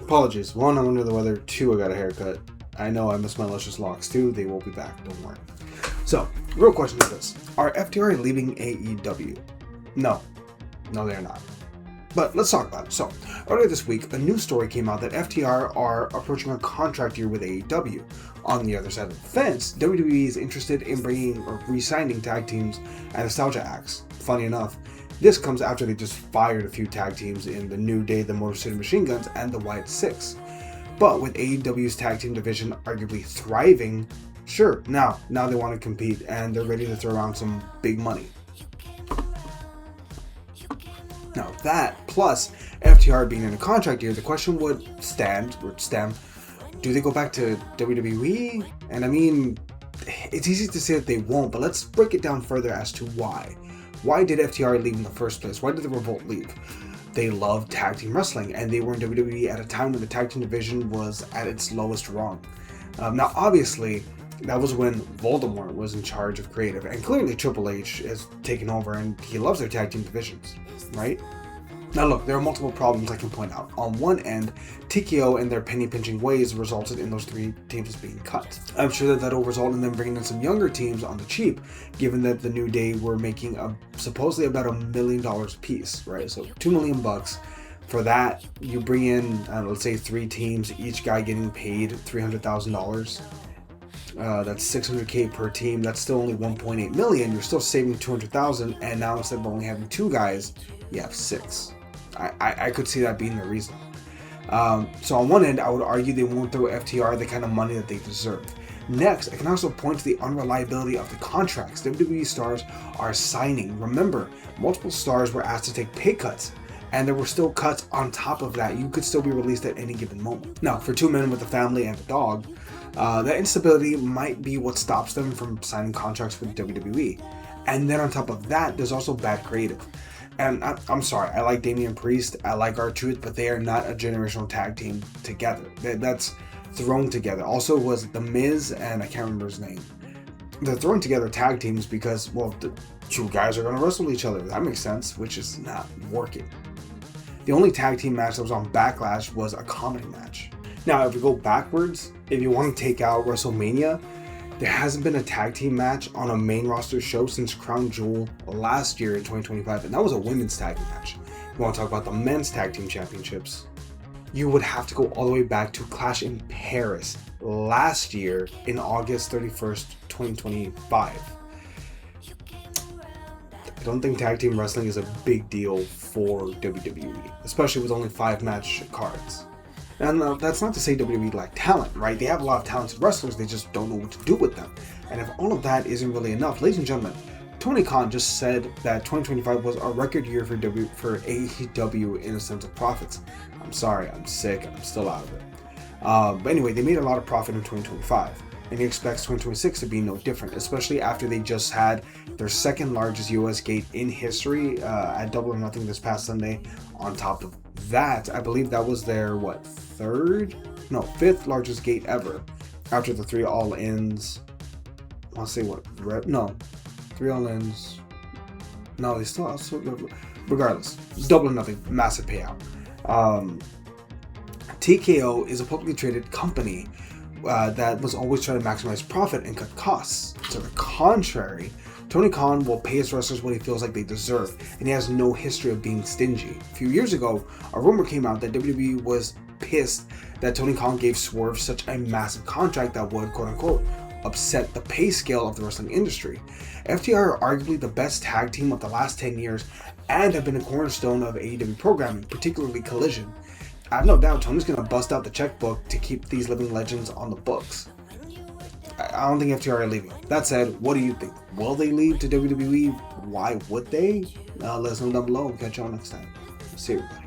Apologies. One, I'm under the weather. Two, I got a haircut. I know I miss my luscious locks too. They will be back. Don't worry. So, real question is this. Are FTR leaving AEW? No. No, they're not. But let's talk about it. So, earlier this week, a news story came out that FTR are approaching a contract year with AEW. On the other side of the fence, WWE is interested in bringing or re-signing tag teams and nostalgia acts. Funny enough, this comes after they just fired a few tag teams in the New Day, the Motor City Machine Guns, and the Wyatt Six. But with AEW's tag team division arguably thriving, sure, now they want to compete and they're ready to throw around some big money. Now that, plus FTR being in a contract year, the question would stem, do they go back to WWE? And I mean, it's easy to say that they won't, but let's break it down further as to why. Why did FTR leave in the first place? Why did the Revolt leave? They loved tag team wrestling, and they were in WWE at a time when the tag team division was at its lowest rung. Now, obviously, that was when Voldemort was in charge of creative, and clearly Triple H is taking over, and he loves their tag team divisions, right? Now look, there are multiple problems I can point out. On one end, TKO and their penny-pinching ways resulted in those three teams being cut. I'm sure that that'll result in them bringing in some younger teams on the cheap, given that the New Day were making supposedly about $1 million a piece, right? So $2 million. For that, you bring in, let's say 3 teams, each guy getting paid $300,000. That's $600K per team. That's still only $1.8 million. You're still saving $200,000, and now instead of only having 2 guys, you have 6. I could see that being the reason. So on one end, I would argue they won't throw FTR the kind of money that they deserve. Next, I can also point to the unreliability of the contracts WWE stars are signing. Remember, multiple stars were asked to take pay cuts, and there were still cuts on top of that. You could still be released at any given moment. Now, for 2 men with a family and a dog, that instability might be what stops them from signing contracts with WWE. And then on top of that, there's also bad creative. And I'm sorry, I like Damian Priest, I like R-Truth, but they are not a generational tag team together. That's thrown together. Also was The Miz, and I can't remember his name. They're throwing together tag teams because, well, the 2 guys are going to wrestle each other. That makes sense, which is not working. The only tag team match that was on Backlash was a comedy match. Now, if we go backwards, if you want to take out WrestleMania, there hasn't been a tag team match on a main roster show since Crown Jewel last year in 2025, and that was a women's tag match. You want to talk about the men's tag team championships, you would have to go all the way back to Clash in Paris last year in August 31st, 2025. I don't think tag team wrestling is a big deal for WWE, especially with only 5 match cards. And that's not to say WWE lack talent, right? They have a lot of talented wrestlers, they just don't know what to do with them. And if all of that isn't really enough, ladies and gentlemen, Tony Khan just said that 2025 was a record year for AEW in a sense of profits. I'm sorry, I'm sick, I'm still out of it. But anyway, they made a lot of profit in 2025. And he expects 2026 to be no different, especially after they just had their 2nd largest US gate in history at Double or Nothing this past Sunday. On top of that, I believe that was their, 5th largest gate ever, after the 3 all-ins. I want to say 3 all-ins. No, they still also, regardless, Double or Nothing, massive payout. TKO is a publicly traded company that was always trying to maximize profit and cut costs. To the contrary, Tony Khan will pay his wrestlers what he feels like they deserve, and he has no history of being stingy. A few years ago, a rumor came out that WWE was pissed that Tony Khan gave Swerve such a massive contract that would, quote-unquote, upset the pay scale of the wrestling industry. FTR are arguably the best tag team of the last 10 years and have been a cornerstone of AEW programming, particularly Collision. I have no doubt Tony's going to bust out the checkbook to keep these living legends on the books. I don't think FTR are leaving. That said, what do you think? Will they leave to WWE? Why would they? Let us know down below. We'll catch y'all next time. See you, everybody.